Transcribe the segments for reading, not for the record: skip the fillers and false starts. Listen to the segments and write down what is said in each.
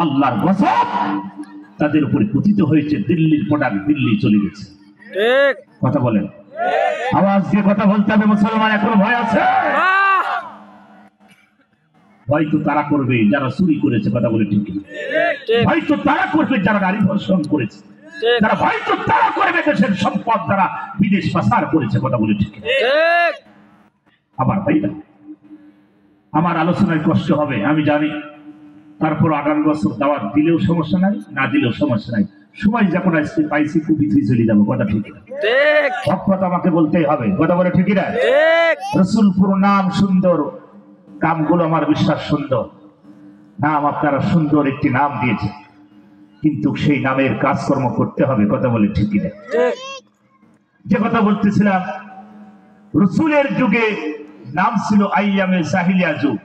আল্লাহর গজব তাদের উপরে পতিত হয়েছে। দিল্লির প্রোডাক্ট দিল্লি চলে গেছে। ঠিক কথা বলেন, আওয়াজ দিয়ে কথা বলতে হবে। মুসলমান এখন ভয় আছে? হয়তো তারা করবে যারা চুরি করেছে। কথা বলে ঠিক, হয়তো তারা করবে যারা নারী ধর্ষণ করেছে, তারা হয়তো তারা করবে দেশের সম্পদ দ্বারা বিদেশ পাচার করেছে। কথা বলে ঠিক। আমার ভাইরা, আমার আলোচনায় কষ্ট হবে আমি জানি, তারপর আগামী বছর দাওয়াত দিলেও সমস্যা নাই, না দিলেও সমস্যা নাই। সময় যখন আসছে পাইছি খুবই চলে যাবো। কথা ঠিক না? সব কথা আমাকে বলতেই হবে। কথা বলে ঠিক না? রসুলপুর নাম সুন্দর, কামগুলো আমার বিশ্বাস সুন্দর। নাম আপনারা সুন্দর একটি নাম দিয়েছে, কিন্তু সেই নামের কাজকর্ম করতে হবে। কথা বলে ঠিক না? যে কথা বলতেছিলাম, রসুলের যুগে নাম ছিল আইয়ামে জাহিলিয়া যুগ,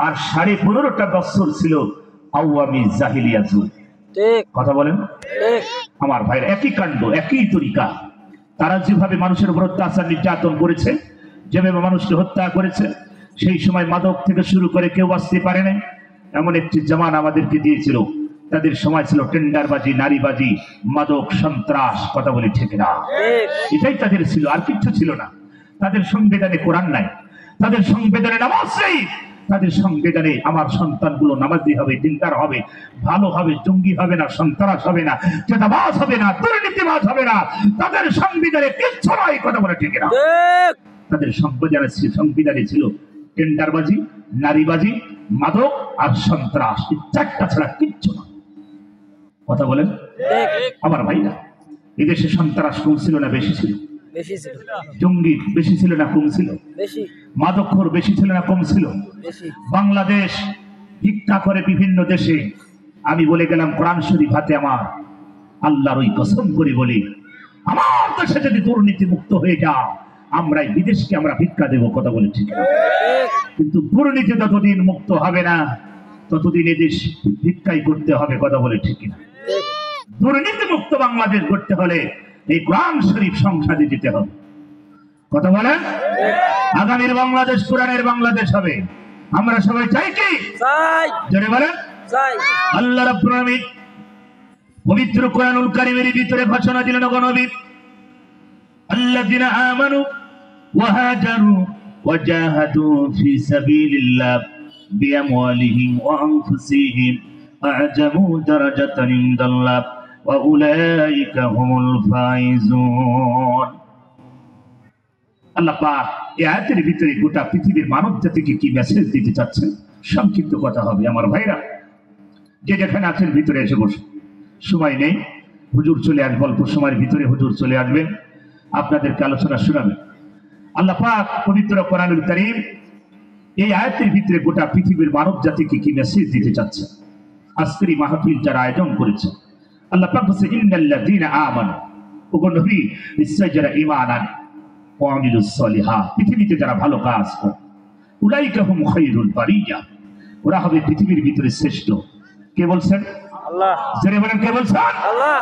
আর 15.5টা বছর ছিল আওয়ামী জাহিলিয়া যুগ। কথা বলেন আমার ভাইরা, একই কাণ্ড একই তরিকা। তারা যেভাবে মানুষের উপর অত্যাচার নির্যাতন করেছে, যেভাবে মানুষকে হত্যা করেছে, সেই সময় মাদক থেকে শুরু করে কেউ বাঁচতে পারে না। এমন একটি জামান আমাদেরকে দিয়েছিল। তাদের সময় ছিল টেন্ডারবাজি, নারীবাজি, মাদক, সন্ত্রাস। কথা বলি ঠিক না? এটাই তাদের ছিল, আর কিছু ছিল না। তাদের সংবিধানে কোরআন নাই, তাদের সংবিধানে নামাজ নেই, তাদের সংবিধানে আমার সন্তানগুলো নামাজি হবে, দিনদার হবে, ভালো হবে, জঙ্গি হবে না, সন্ত্রাস হবে না, চেতাবাজ হবে না, দুর্নীতিবাজ হবে না। তাদের সংবিধানে কিচ্ছু নাই। কথা বলে ঠিক না? তাদের সংবিধানে ছিল টেন্ডারবাজি, নারীবাজি, মাদক আর সন্ত্রাস। চারটা ছাড়া কিচ্ছু না। কথা বলেন আমার ভাইরা, এদেশে সন্ত্রাস কম ছিল না বেশি ছিল? জঙ্গি বেশি ছিল না কম ছিল? মাদকখোর বেশি ছিল না কম ছিল? বাংলাদেশ ভিক্ষা করে বিভিন্ন দেশে। আমি বলে গেলাম কোরআন শরীফ হাতে আমার, আল্লাহর ওই কসম করে বলি, আমার দেশে যদি দুর্নীতি মুক্ত হয়ে যাও, আমরাই বিদেশকে আমরা ভিক্ষা দেব। কথা বলে ঠিক না? কিন্তু দুর্নীতি যতদিন মুক্ত হবে না, ততদিন এদেশ ভিক্ষাই করতে হবে। কথা বলে ঠিক না? দুর্নীতি মুক্ত বাংলাদেশ করতে হলে এই কোরআন শরীফ সংসদে যেতে হবে। কথা বলেন, আগামীর বাংলাদেশ কোরআনের বাংলাদেশ হবে। আমরা সবাই চাই কি? জোরে বলেন আল্লাহ রাব্বুল আলামিন পবিত্র কোরআনুল কারীমের ভিতরে ঘোষণা দিলেন, ওগো নবী, আল্লাযিনা আমানু ওয়া হাজারু ওয়া জাহাদু ফি সাবিলিল্লাহ বিআমওয়ালিহিম ওয়া আনফুসিহিম আ'জামু দারাজাতান ইনদাল্লাহ ওয়া উলাইকা হুমুল ফাইজুন। আল্লাহ পাক এই আয়াতের ভিতরে গোটা পৃথিবীর মানব জাতিকে কি মেসেজ দিতে চাচ্ছেন, সংক্ষিপ্ত কথা হবে। আমার ভাইরা, যে যেখানে আছেন ভিতরে এসে বসুন। সময় নেই, হুজুর চলে আসবে, অল্প সময়ের ভিতরে হুজুর চলে আসবেন, আপনাদেরকে আলোচনা শোনাবেন। আল্লাহ পাক পবিত্র কোরআনুল কারীম এই আয়াতের ভিতরে গোটা পৃথিবীর মানব জাতিকে কি মেসেজ দিতে চাচ্ছে। আজকের এই মাহফিল যারা আয়োজন করেছে, আল্লাহ পাক বলেছে, ইন্নাল্লাযীনা আমানু, ওগো নবী, নিশ্চয় যারা ঈমান আনে, ওয়া আমিলুস সলিহাত, পৃথিবীতে যারা ভালো কাজ করে, উলাইকা হুম খায়রুল বারিয়া, ওরা হবে পৃথিবীর ভিতরে শ্রেষ্ঠ। কে বলছেন? আল্লাহ। যারা বলেন কে বলছেন? আল্লাহ।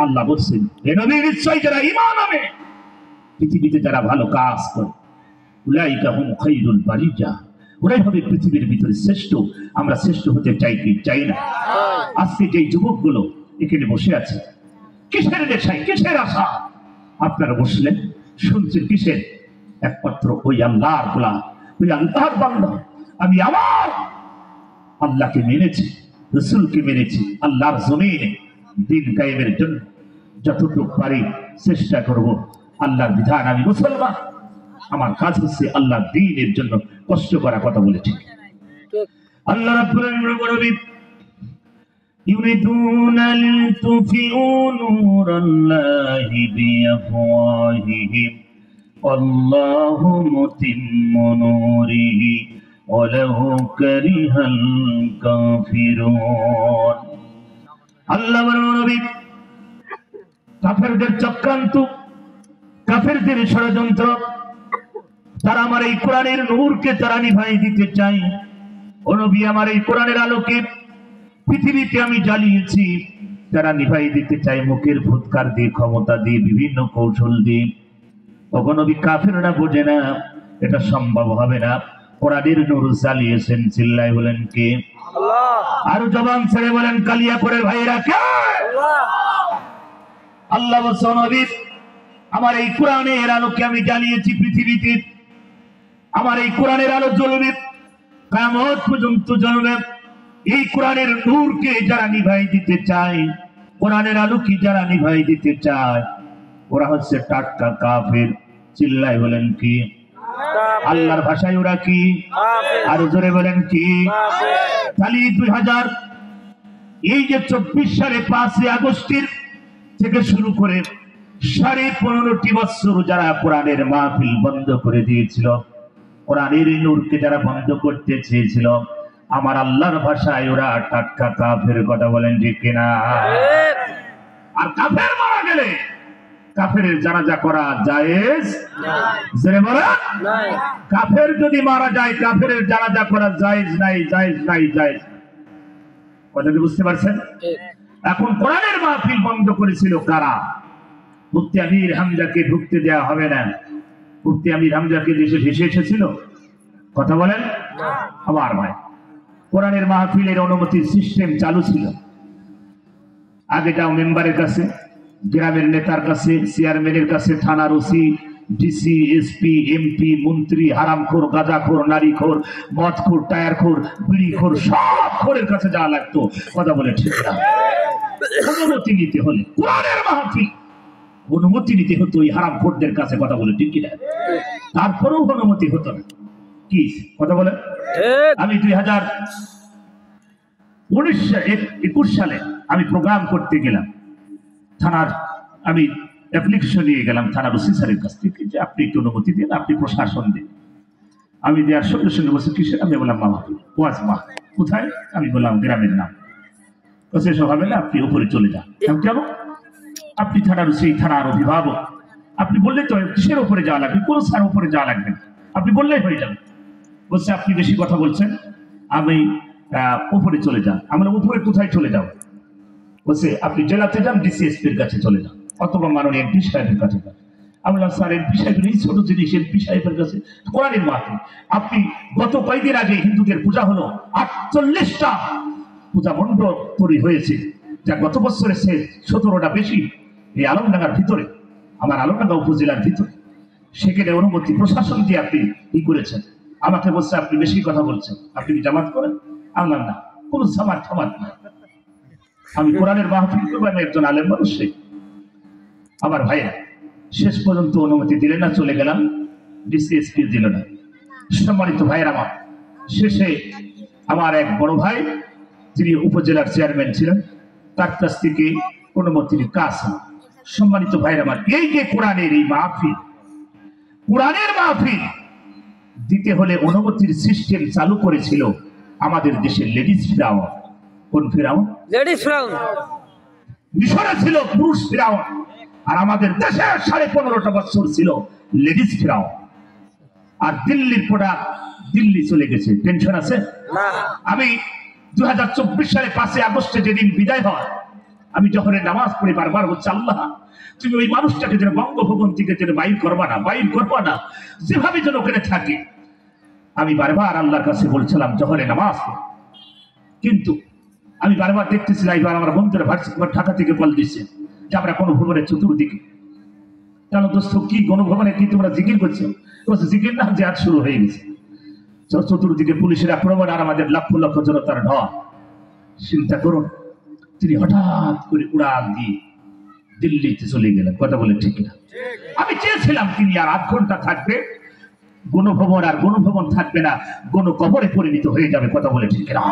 আল্লাহ বলছেন, হে নবী, নিশ্চয় যারা ঈমান আনে, পৃথিবীতে যারা ভালো কাজ করে, উলাইকা হুম খায়রুল বারিয়া, ওরাই হবে পৃথিবীর ভিতরে শ্রেষ্ঠ। আমরা শ্রেষ্ঠ হতে চাই কি চাই না? আজকে যে যুবকগুলো এখানে বসে আছে, কিসের নেশায়, কিসের আশা? আপনারা বসলেন, শুনছেন কিসের? একমাত্র ওই আল্লাহর গোলাম, ওই আল্লাহর বান্দা। আমি আমার আল্লাহকে মেনেছি, রসুলকে মেনেছি, আল্লাহর জমিনে দিন কায়েমের জন্য যতটুকু পারি চেষ্টা করব। আল্লাহর বিধান, আমি মুসলমান, আমার কাজ হচ্ছে আল্লাহর দ্বীনের জন্য কষ্ট করা। কথা বলেছি আল্লাহ রাব্বুল আলামিন, ইউরিদুনা লিতুফিউ নূরাল্লাহি বিআফওয়াহিহিম আল্লাহু মুতিম্মু নূরিহি ওয়ালাউ কারিহাল কাফিরুন। আল্লাহ নবী কাফেরদের চক্রান্ত, কাফেরদের ষড়যন্ত্র, তারা আমার এই কোরআনের নূরকে তারা নিভাই দিতে চায়। ও নবী, আমার এই কোরআনের আলোকে পৃথিবীতে আমি জ্বালিয়েছি, তারা নিভাই দিতে চায় মুখের ফুৎকার দিয়ে, ক্ষমতা দিয়ে, বিভিন্ন কৌশল দিয়ে। ওগো নবী, কাফেররা বোঝে না, এটা সম্ভব হবে না। কোরআনের নূর জ্বালিয়েছেন, চিল্লায় বলেন কে? আল্লাহ। আর জবান ছেড়ে বলেন কালিয়াপুরের ভাইরা কে? আল্লাহ বলছেন নবী আমার এই কোরআনের আলোকে আমি জ্বালিয়েছি পৃথিবীতে, আমার এই কোরআনের আলো জ্বলবে কিয়ামত পর্যন্ত জ্বলবে। এই কোরআনের নূরকে যারা নিভাই দিতে চায়, কোরআনের আলোকে যারা নিভাই দিতে চায়, ওরা হচ্ছে টাটকা কাফের। চিল্লায় বলেন কি? আল্লাহর ভাষায় ওরা কি? আর জোরে বলেন কি? খালি 2000 এই যে 24 সালে 5 আগস্টের থেকে শুরু করে 15.5 বছর যারা কোরআনের মাহফিল বন্ধ করে দিয়েছিল, কোরআনের নূরকে যারা বন্ধ করতে চেয়েছিল, আমার আল্লাহর ভাষায় ওরা টাটকা কাফের। কথা বলেন ঠিক কিনা? আর কাফের মারা গেলে কাফের জানাজা করা জায়েজ জোরে বলেন নাই। কাফের যদি মারা যায় কাফের জানাজা করা জায়েজ নাই, জায়েজ নাই, জায়েজ। কথা কি বুঝতে পারছেন? এখন কোরআনের মাহফিল বন্ধ করেছিল কারা? মুফতি আমির হামজাকে ঢুকতে দেওয়া হবে না। মুফতি আমির হামজাকে দেশে ভেসে এসেছিল? কথা বলেন আমার ভাই। কোরআনের মাহফিলের অনুমতির সিস্টেম চালু ছিল। আগে যাও মেম্বারের কাছে, গ্রামের নেতার কাছে, চেয়ারম্যানের কাছে, থানার ওসি, ডিসি, এসপি, এমপি, মন্ত্রী, হারামখোর, গাঁজাখোর, নারীখোর, মদখোর, টায়ারখোর, বিড়িখোর, সব খোরের কাছে যাওয়া লাগতো। কথা বলে ঠিক না? অনুমতি নিতে হলে কোরআনের মাহফিল অনুমতি নিতে হতো ওই হারামখোরদের কাছে। কথা বলে ঠিক কিনা? তারপরেও অনুমতি হতো না। কি কথা বলে? আমি 2021 সালে আমি প্রোগ্রাম করতে গেলাম থানার, আমি অ্যাপ্লিকেশন নিয়ে গেলাম থানার ওসি স্যারের কাছ থেকে যে আপনি একটু অনুমতি দিন, আপনি প্রশাসন দিন। আমি দেওয়ার সঙ্গে সঙ্গে বলছি কিসের? আমি বললাম মামা ওয়াজ মা। কোথায়? আমি বললাম গ্রামের নাম। সেসব হবে না, আপনি উপরে চলে যান। কেন? আপনি থানার ওসি, থানার অভিভাবক, আপনি বললে তো কিসের উপরে যাওয়া লাগবে? কোন স্যার উপরে যাওয়া লাগবে না, আপনি বললেই হয়ে যাবে। বলছে আপনি বেশি কথা বলছেন, আমি উপরে চলে যান। আমরা উপরে কোথায় চলে যাও? বলছে আপনি জেলাতে যান, ডিসিএসপির কাছে চলে যান, অথবা মাননীয় এমপি সাহেবের কাছে যান। আমি বললাম স্যার এমপি সাহেবের এই ছোট জিনিস এমপি সাহেবের কাছে? কোরআনের মাহফিল। আপনি গত কয়েকদিন আগে হিন্দুদের পূজা হলো, 48টা পূজা মণ্ডপ তৈরি হয়েছে, যা গত বছরের সে 17টা বেশি এই আলমডাঙ্গার ভিতরে, আমার আলমডাঙ্গা উপজেলার ভিতরে। সেখানে অনুমতি প্রশাসন দিয়ে আপনি কি করেছেন? আমাকে বলছে আপনি বেশি কথা বলছেন, আপনি কি জামাত করেন? আমি না, কোন জামাত ঠামাত না, আমি কোরআনের মাহফিল করবো, আমি একজন আলেম মানুষ। আমার ভাইয়া শেষ পর্যন্ত অনুমতি দিলেন না, চলে গেলাম, ডিসিএসপি দিল না। সম্মানিত ভাইয়ের আমার, শেষে আমার এক বড় ভাই যিনি উপজেলার চেয়ারম্যান ছিলেন, তার কাছ থেকে অনুমতির কাজ। সম্মানিত ভাইয়ের আমার, এই যে কোরআনের এই মাহফিল, কোরআনের মাহফিল দিতে হলে অনুমতির সিস্টেম চালু করেছিল আমাদের দেশের লেডিস ফিরাউন। কোন ফিরাউন? লেডিস ফিরাউন। মিশরে ছিল পুরুষ ফিরাউন, আর আমাদের দেশে 15.5 বছর ছিল লেডিস ফিরাউন। আর দিল্লির প্রোডাক্ট দিল্লি চলে গেছে। টেনশন আছে না? আমি 2024 সালে 5 আগস্টে যেদিন বিদায় হয়, আমি জোহরের নামাজ পড়ে বারবার বলছি আল্লাহ তুমি ওই মানুষটাকে যেন বঙ্গভবন থেকে যেন বাইর করবা না, যেভাবে যেন ওখানে থাকে। আমি বারবার আল্লাহর কাছে বলছিলাম জোহরের নামাজ। কিন্তু আমি বারবার দেখতেছি এবার আমার বন্ধুরা ঢাকা থেকে কল দিচ্ছে যে আমরা গণভবনের চতুর্দিকে। কেন দোস্ত কি গণভবনে কি তোমরা জিকির করছো? জিকির না, জিহাদ শুরু হয়ে গেছে। চতুর্দিকে পুলিশের আক্রমণ আর আমাদের লক্ষ লক্ষ জনতার ঢল। চিন্তা করুন, তিনি হঠাৎ করে উড়াল দিয়ে দিল্লিতে চলে গেলেন। কথা বলে ঠিক না? আমি চেয়েছিলাম তিনি আর 8 ঘন্টা থাকবে, গণভবন আর গণভবন থাকবে না, গণকবরে পরিণত হয়ে যাবে। কথা বলে ঠিক না?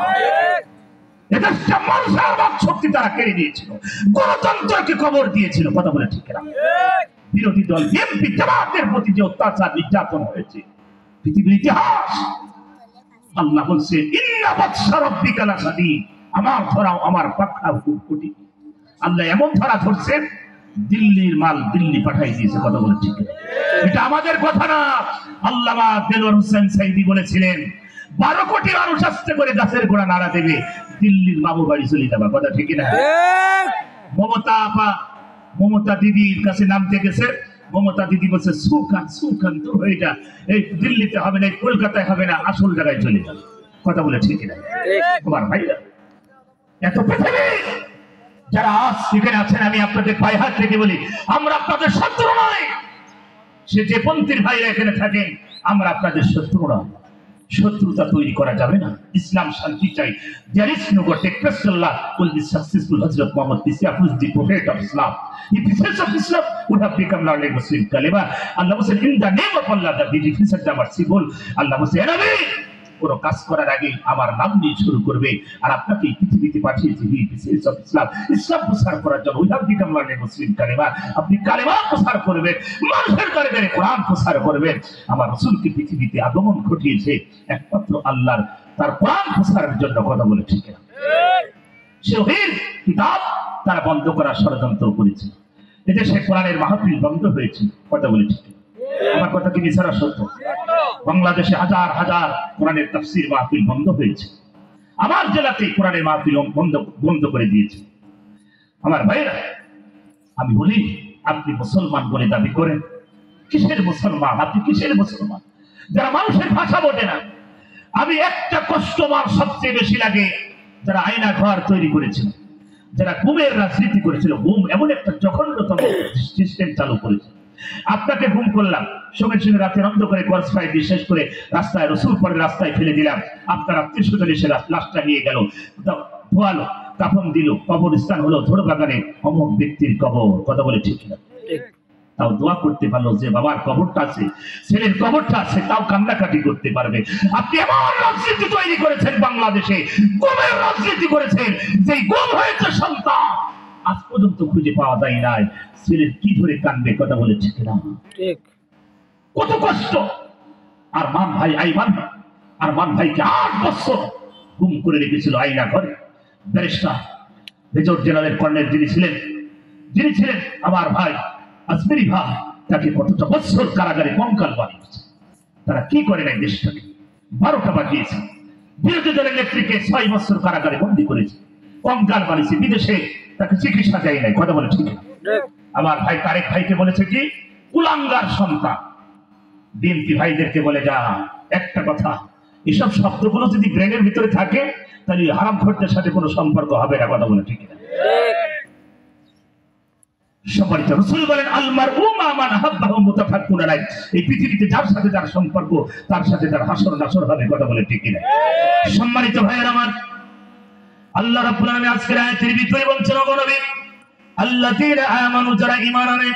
শক্তি তারা কেড়ে নিয়েছিল, গণতন্ত্রকে কবর দিয়েছিল। কথা বলে ঠিক না? বিরোধী দল বিএনপি জামাতের প্রতি যে অত্যাচার নির্যাতন হয়েছে পৃথিবীর ইতিহাস। আল্লাহ বলছে ইন্না বাতশা রাব্বিকা লাশাদীদ, আমার ধরাও আমার পাকড়াও খুব কঠিন। আল্লাহ এমন ধরা ধরছে, দিল্লির মাল দিল্লি পাঠাই দিয়েছে। কথা বলে ঠিক না? এটা আমাদের কথা না, আল্লামা দেলোয়ার হোসেন সাইদি বলেছিলেন 12 কোটি মানুষ আসতে করে গাছের গোড়া নাড়া দেবে, দিল্লির বাবু বাড়ি চলে যাবে। কথা ঠিক না? মমতা দিদির কাছে নামতে গেছে, মমতা দিদি বলছে সুখান তো হয়ে যা, এই দিল্লিতে হবে না, কলকাতায় হবে না, আসল জায়গায় চলে যাবে। কথা বলে ঠিক না? তোমার ভাইরা এত পৃথিবী যারা আজ এখানে আছেন, আমি আপনাদের পায়ে হাত রেখে বলি, আমরা আপনাদের শত্রু নয়। সে যে পন্থীর ভাইরা এখানে থাকেন, আমরা আপনাদের শত্রু নয়। শত্রুতা তৈরি করা যাবে না। ইসলাম শান্তি চাই। There is no God except Allah will be successful. Hazrat Muhammad, this is the prophet of Islam. If the faith of Islam would have become not a Muslim kalima, Allah was in the name of Allah that the defense of the merciful. Allah was enemy. কোনো কাজ করার আগে আমার নাম নিয়ে শুরু করবে। আর আপনাকে পৃথিবীতে পাঠিয়েছি ইসলাম প্রচার করার জন্য। We have become not a Muslim কালেমা। আপনি কালেমা প্রচার করবেন, মানুষের ঘরে ঘরে কোরআন প্রচার করবেন। আমার রাসূলকে পৃথিবীতে আগমন ঘটিয়েছে একমাত্র আল্লাহর তার কোরআন প্রচারের জন্য। কথা বলে ঠিক না? শহীদ কিতাব তারা বন্ধ করার ষড়যন্ত্র করেছে। এদেশে কোরআনের মাহফিল বন্ধ হয়েছে। কথা বলে ঠিক? আমার কথা কি মিছারা সত্য? বাংলাদেশে হাজার হাজার কোরআনের তাফসীর মাহফিল বন্ধ হয়েছে। আমার জেলাতে কোরআনের মাহফিল বন্ধ করে দিয়েছে। আমার ভাইরা, আমি বলি, আপনি মুসলমান বলে দাবি করেন, কিসের মুসলমান? আপনি কিসের মুসলমান? যারা মানুষের ভাষা বোঝে না। আমি একটা কষ্ট আমার সবচেয়ে বেশি লাগে, যারা আয়না ঘর তৈরি করেছিল, যারা গুমের রাজনীতি করেছিল। গুম এমন একটা জঘন্যতম সিস্টেম চালু করেছে। আপনাকে গুম করলাম, সঙ্গে সঙ্গে রাতের অন্ধকারে গর্জ ফায়ার দিয়ে শেষ করে রাস্তায় রসুল পরে রাস্তায় ফেলে দিলাম। আপনার আত্মীয় স্বজন এসে লাশটা নিয়ে গেল, ধোয়ালো, কাফন দিল, কবরস্থান হলো ধরে বাগানে অমুক ব্যক্তির কবর। কথা বলে ঠিক না? তাও দোয়া করতে পারলো যে বাবার কবরটা আছে, ছেলের কবরটা আছে, তাও কান্নাকাটি করতে পারবে। আপনি এমন রাজনীতি তৈরি করেছেন বাংলাদেশে, গুমের রাজনীতি করেছেন, যে গুম হয়েছে সন্তান আজ পর্যন্ত খুঁজে পাওয়া যায় নাই। ছেলের কি ধরে কানবে? কথা বলে ঠিক না? কত কষ্ট। আর মান ভাই আর মান ভাইকে 8 বছর গুম করে রেখেছিল আয়না ঘরে। ব্যারিস্টার মেজর জেনারেল কর্নেল যিনি ছিলেন আমার ভাই আজমেরি ভাই, তাকে কতটা বছর কারাগারে কঙ্কাল বানিয়েছে। তারা কি করে নাই দেশটাকে? 12টা বাজিয়েছে। বিরোধী দলের নেত্রীকে 6 বছর কারাগারে বন্দী করেছে, কঙ্কাল বানিয়েছে। বিদেশে তাকে চিকিৎসা দেয় নাই। কথা বলে ঠিক না? আমার ভাই তারেক ভাইকে বলেছে কি কুলাঙ্গার সন্তান। বিএনপি ভাইদেরকে বলে যা একটা কথা, এসব শব্দগুলো যদি ব্রেনের ভিতরে থাকে তাহলে হারামখোরদের সাথে কোনো সম্পর্ক হবে না। কথা বলে ঠিক না? সম্মানিত রাসূল বলেন আল মারউ মা মান হাব্বাহু মুতাফাক্কুন আলাইহি। এই পৃথিবীতে যার সাথে যার সম্পর্ক, তার সাথে তার হাসর নাসর হবে। কথা বলে ঠিক না? সম্মানিত ভাইয়েরা আমার, আল্লাহ রাব্বুল আলামিন আজকের আয়াতের ভিতরে বলছেন, ও নবী, আল্লাযীনা আমানু, যারা ঈমান আনে,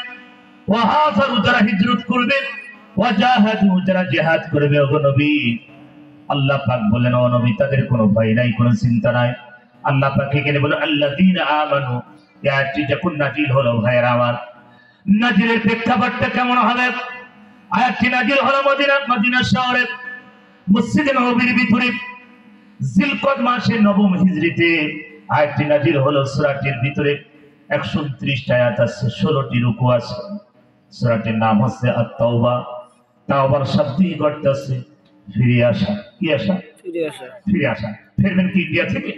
ওয়া হাজারু, যারা হিজরত করবে, ওয়া জাহাদু, যারা জিহাদ করবে। ও নবী, আল্লাহ পাক বলেন, ও নবী, তাদের কোনো ভয় নাই, কোনো চিন্তা নাই। আল্লাহ পাক এখানে বলেন আল্লাযীনা আমানু। এই আয়াতটি যখন নাজিল হলো ভাইয়েরা আমার, নাজিলের প্রেক্ষাপটটা কেমন হবে? আয়াতটি নাজিল হলো মদিনা শহরে মসজিদে নববীর ভিতরে জিলকদ মাসের 9ম হিজরিতে। আয়াতটি নাজিল হলো সূরাটির ভিতরে 129টা আয়াত আছে, 16টি রুকু আছে। সূরাটির নাম হচ্ছে আত-তাওবা। তাওবার শব্দই অর্থ আছে ফিরে আসা। কি আসা? ফিরে আসা। ফিরবেন কি ইন্ডিয়া থেকে?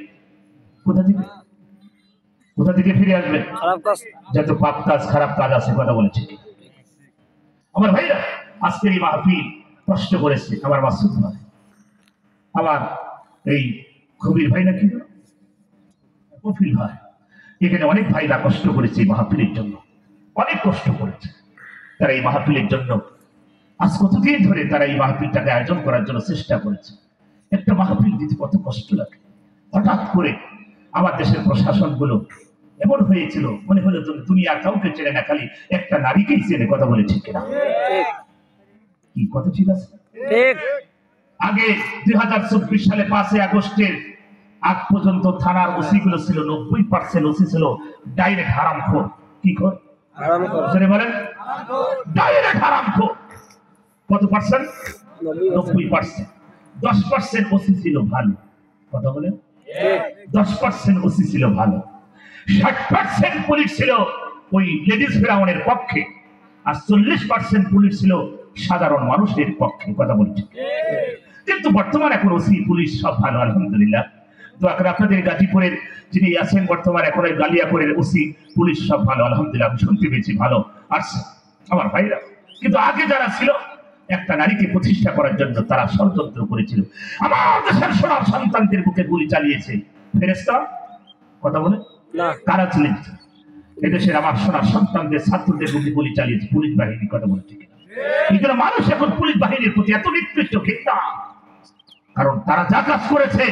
কোথা থেকে ফিরে আসবেন? খারাপ কাজ, যত পাপ কাজ, খারাপ কাজ আছে। কথা বলেছে আমার ভাইরা। আজকের এই মাহফিল কষ্ট করেছে আমার মাসুদ ভাই, আমার এই কবির ভাই নাকি কফিল ভাই, এখানে অনেক ভাইরা কষ্ট করেছে এই মাহফিলের জন্য, অনেক কষ্ট করেছে তারা এই মাহফিলের জন্য। আজ কতদিন ধরে তারা এই মাহফিলটাকে আয়োজন করার জন্য চেষ্টা করেছে। একটা মাহফিল দিতে কত কষ্ট লাগে। হঠাৎ করে আমার দেশের প্রশাসন গুলো এমন হয়েছিল, মনে হলো দুনিয়া কাউকে চেনে না, খালি একটা নারীকেই চেনে। কথা বলে ঠিক না? কি কথা ঠিক আছে? আগে 2024 সালে 5 আগস্টের আগ পর্যন্ত থানার ওসি গুলো ছিল 90% ওসি ছিল ডাইরেক্ট হারামখোর। কি খোর? হারামখোর বলেন, ডাইরেক্ট হারামখোর। কত পার্সেন্ট? 90%। 10% ওসি ছিল ভালো। কথা বলেন, 10% ওসি ছিল ভালো। 60% পুলিশ ছিল ওই লেডিস ফেরাউনের পক্ষে, আর 40% পুলিশ ছিল সাধারণ মানুষের পক্ষে। কথা বলছি। কিন্তু বর্তমানে এখন ওসি পুলিশ সব ভালো, আলহামদুলিল্লাহ। তো আপনাদের গাজীপুরের যিনি আছেন বর্তমানে, এখন ওই গালিয়াপুরের ওসি পুলিশ সব ভালো, আলহামদুলিল্লাহ। আমি শুনতে পেয়েছি ভালো আসছে আমার ভাইরা। কিন্তু আগে যারা ছিল একটা নারীকে প্রতিষ্ঠা করার জন্য তারা ষড়যন্ত্র করেছিল। আমার দেশের সোনার সন্তানদের বুকে গুলি চালিয়েছে ফেরেশতা। কথা বলে কারা ছিলেন? এদেশের আমার সোনার সন্তানদের ছাত্রদের প্রতি গুলি চালিয়েছে পুলিশ বাহিনী, কথা বলে ঠিক না? এই জন্য মানুষ এখন পুলিশ বাহিনীর প্রতি এত নিকৃষ্ট ঘৃণা, কারণ তারা যা কাজ করেছে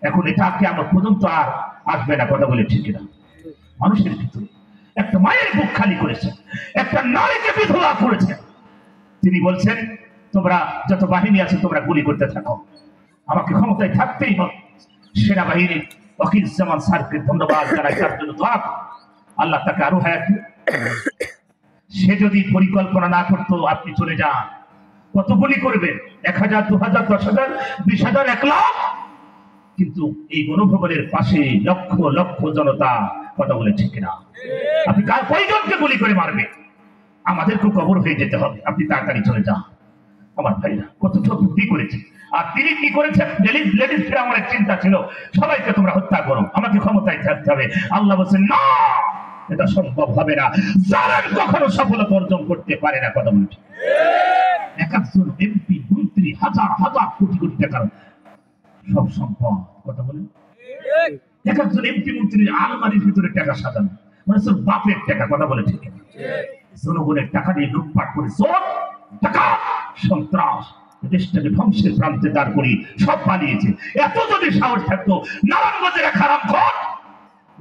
এখন এটা কিয়ামত পর্যন্ত আর আসবে না, কথা বলে ঠিক না? মানুষের ভিতরে একটা মায়ের বুক খালি করেছে, একটা নারীকে বিধবা করেছে। তিনি বলছেন তোমরা যত বাহিনী আছে তোমরা গুলি করতে থাকো, আমাকে ক্ষমতায় থাকতেই হবে। সেনাবাহিনী ওয়াকিলুজ্জামান স্যারকে ধন্যবাদ জানাই, তার জন্য দোয়া। আল্লাহ তাকে আরো হায়াত দিন। সে যদি পরিকল্পনা না করতো আপনি চলে যান, কত গুলি করবেন? 1000, 2000, 10,000, 20,000, 1 লাখ। কিন্তু এই গণভবনের পাশে লক্ষ লক্ষ জনতা, কথা বলে ঠিক না? আপনি কার কয়জনকে গুলি করে মারবে? আমাদেরকে কবর হয়ে যেতে হবে, আপনি তাড়াতাড়ি চলে যান। আমার ভাইরা কত বুদ্ধি করেছে। আর তিনি কি করেছেন? লেডিস ফিরাউনের চিন্তা ছিল সবাইকে তোমরা হত্যা করো, আমাকে ক্ষমতায় থাকতে হবে। আল্লাহ বলছেন না, এটা সম্ভব হবে না। জালেম কখনো সফলতা অর্জন করতে পারে না, কথা বলছি। একজন এমপি মন্ত্রী হাজার হাজার কোটি কোটি টাকার সব সম্পদ, কথা বলেন। একজন এমপি মন্ত্রীর আলমারির ভিতরে টাকা সাজানো, মানে সব বাপের টাকা, কথা বলে ঠিক না? জনগণের টাকা দিয়ে লুটপাট করে চোর টাকা সন্ত্রাস দেশটাকে ধ্বংসের প্রান্তে দাঁড় করি সব পালিয়েছে। এত যদি সাহস থাকতো নারায়ণগঞ্জের এক হারামখোর,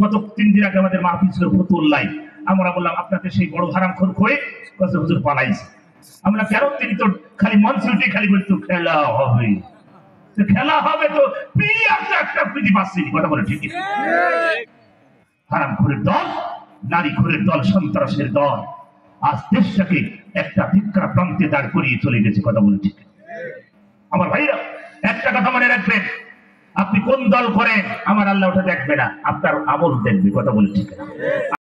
গত 3 দিন আগে আমাদের মাহফিল ছিল ফতুল্লাহ, আমরা বললাম আপনাকে সেই বড় হারামখোর করে কত হুজুর পালাইছে। আমরা কেন? তিনি তো খালি মঞ্চ উঠে খালি বলতো খেলা হবে, খেলা হবে, তো একটা প্রীতি পাচ্ছিনি, কথা বলে ঠিক। হারামখোরের দল, নারীখোরের দল, সন্ত্রাসের দল আজ দেশটাকে একটা ধিক্কার প্রান্তে দাঁড় করিয়ে চলে গেছে, কথা বলে ঠিক। আমার ভাইরা একটা কথা মনে রাখবেন, আপনি কোন দল করেন আমার আল্লাহ ওটা দেখবে না, আপনার আমল দেখবে, কথা বলে ঠিক না?